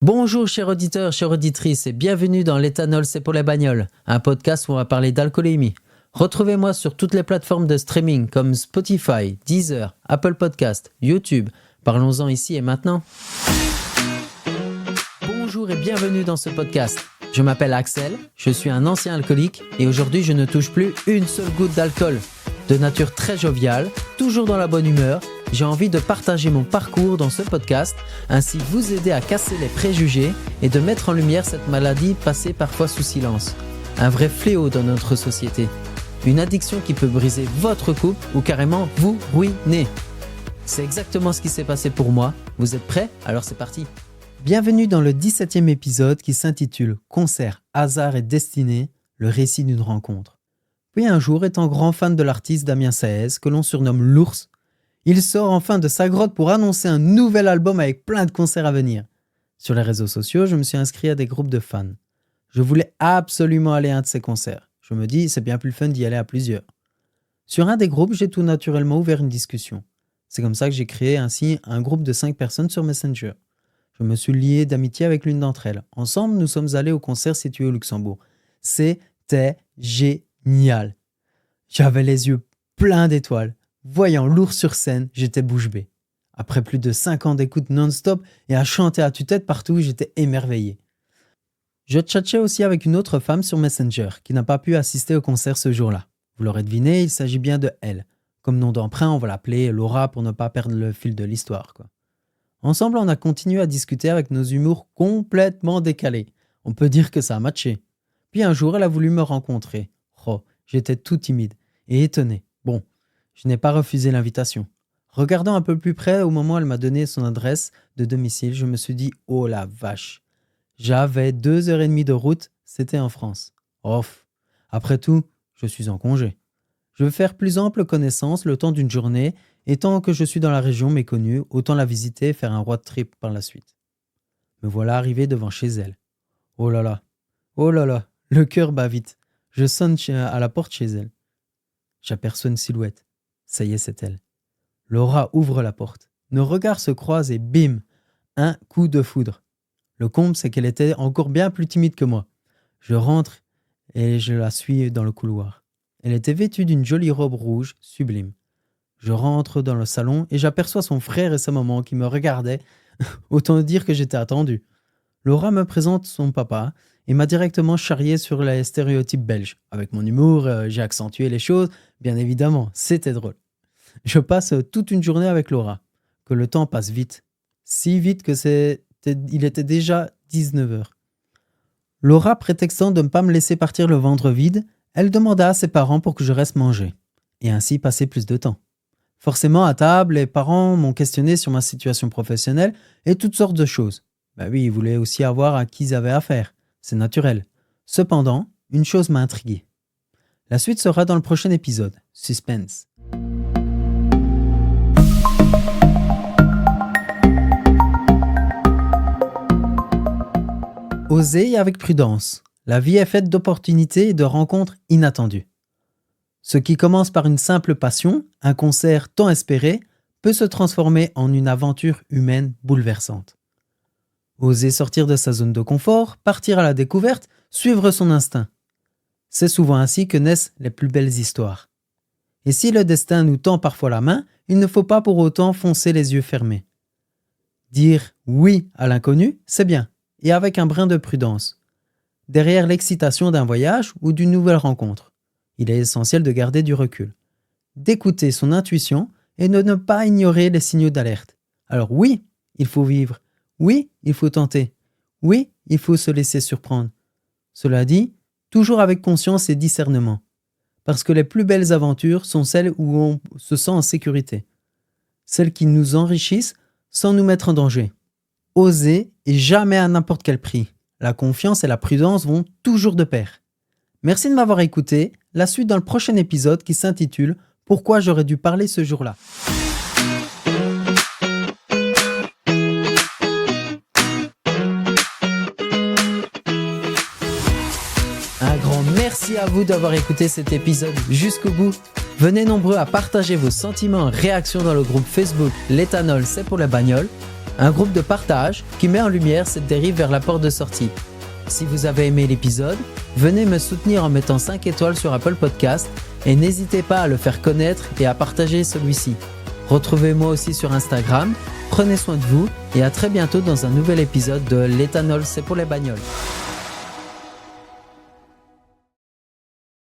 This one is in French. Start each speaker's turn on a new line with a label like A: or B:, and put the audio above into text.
A: Bonjour chers auditeurs, chères auditrices et bienvenue dans l'Éthanol c'est pour les bagnoles, un podcast où on va parler d'alcoolémie. Retrouvez-moi sur toutes les plateformes de streaming comme Spotify, Deezer, Apple Podcast, YouTube. Parlons-en ici et maintenant. Bonjour et bienvenue dans ce podcast. Je m'appelle Axel, je suis un ancien alcoolique et aujourd'hui je ne touche plus une seule goutte d'alcool. De nature très joviale, toujours dans la bonne humeur, j'ai envie de partager mon parcours dans ce podcast, ainsi vous aider à casser les préjugés et de mettre en lumière cette maladie passée parfois sous silence. Un vrai fléau dans notre société. Une addiction qui peut briser votre couple ou carrément vous ruiner. C'est exactement ce qui s'est passé pour moi. Vous êtes prêts ? Alors c'est parti. Bienvenue dans le 17e épisode qui s'intitule « Concert, hasard et destinée, le récit d'une rencontre ». Puis un jour, étant grand fan de l'artiste Damien Saez, que l'on surnomme l'ours, il sort enfin de sa grotte pour annoncer un nouvel album avec plein de concerts à venir. Sur les réseaux sociaux, je me suis inscrit à des groupes de fans. Je voulais absolument aller à un de ces concerts. Je me dis, c'est bien plus fun d'y aller à plusieurs. Sur un des groupes, j'ai tout naturellement ouvert une discussion. C'est comme ça que j'ai créé ainsi un groupe de 5 personnes sur Messenger. Je me suis lié d'amitié avec l'une d'entre elles. Ensemble, nous sommes allés au concert situé au Luxembourg. C'était génial. J'avais les yeux pleins d'étoiles. Voyant l'ours sur scène, j'étais bouche bée. Après plus de 5 ans d'écoute non-stop et à chanter à tue-tête partout, j'étais émerveillé. Je tchatchais aussi avec une autre femme sur Messenger qui n'a pas pu assister au concert ce jour-là. Vous l'aurez deviné, il s'agit bien de elle. Comme nom d'emprunt, on va l'appeler Laura pour ne pas perdre le fil de l'histoire, quoi. Ensemble, on a continué à discuter avec nos humours complètement décalés. On peut dire que ça a matché. Puis un jour, elle a voulu me rencontrer. Oh, j'étais tout timide et étonné. Bon, je n'ai pas refusé l'invitation. Regardant un peu plus près, au moment où elle m'a donné son adresse de domicile, je me suis dit « Oh la vache !» J'avais 2h30 de route, c'était en France. Off. Après tout, je suis en congé. Je veux faire plus ample connaissance le temps d'une journée, et tant que je suis dans la région méconnue, autant la visiter et faire un road trip par la suite. Me voilà arrivé devant chez elle. Oh là là, le cœur bat vite. Je sonne à la porte chez elle. J'aperçois une silhouette. Ça y est, c'est elle. Laura ouvre la porte. Nos regards se croisent et bim, un coup de foudre. Le comble, c'est qu'elle était encore bien plus timide que moi. Je rentre et je la suis dans le couloir. Elle était vêtue d'une jolie robe rouge, sublime. Je rentre dans le salon et j'aperçois son frère et sa maman qui me regardaient. Autant dire que j'étais attendu. Laura me présente son papa et m'a directement charrié sur les stéréotypes belges. Avec mon humour, j'ai accentué les choses. Bien évidemment, c'était drôle. Je passe toute une journée avec Laura. Que le temps passe vite. Si vite que il était déjà 19h. Laura, prétextant de ne pas me laisser partir le ventre vide, elle demanda à ses parents pour que je reste manger. Et ainsi passer plus de temps. Forcément, à table, les parents m'ont questionné sur ma situation professionnelle et toutes sortes de choses. Ben oui, ils voulaient aussi avoir à qui ils avaient affaire. C'est naturel. Cependant, une chose m'a intrigué. La suite sera dans le prochain épisode. Suspense. Osez avec prudence. La vie est faite d'opportunités et de rencontres inattendues. Ce qui commence par une simple passion, un concert tant espéré, peut se transformer en une aventure humaine bouleversante. Oser sortir de sa zone de confort, partir à la découverte, suivre son instinct. C'est souvent ainsi que naissent les plus belles histoires. Et si le destin nous tend parfois la main, il ne faut pas pour autant foncer les yeux fermés. Dire oui à l'inconnu, c'est bien, et avec un brin de prudence. Derrière l'excitation d'un voyage ou d'une nouvelle rencontre, il est essentiel de garder du recul, d'écouter son intuition et de ne pas ignorer les signaux d'alerte. Alors oui, il faut vivre. Oui, il faut tenter. Oui, il faut se laisser surprendre. Cela dit, toujours avec conscience et discernement. Parce que les plus belles aventures sont celles où on se sent en sécurité. Celles qui nous enrichissent sans nous mettre en danger. Oser et jamais à n'importe quel prix. La confiance et la prudence vont toujours de pair. Merci de m'avoir écouté. La suite dans le prochain épisode qui s'intitule « Pourquoi j'aurais dû parler ce jour-là ». Un grand merci à vous d'avoir écouté cet épisode jusqu'au bout. Venez nombreux à partager vos sentiments et réactions dans le groupe Facebook L'Éthanol, c'est pour la bagnole. un groupe de partage qui met en lumière cette dérive vers la porte de sortie. Si vous avez aimé l'épisode, venez me soutenir en mettant 5 étoiles sur Apple Podcast et n'hésitez pas à le faire connaître et à partager celui-ci. Retrouvez-moi aussi sur Instagram, prenez soin de vous et à très bientôt dans un nouvel épisode de L'éthanol c'est pour les bagnoles.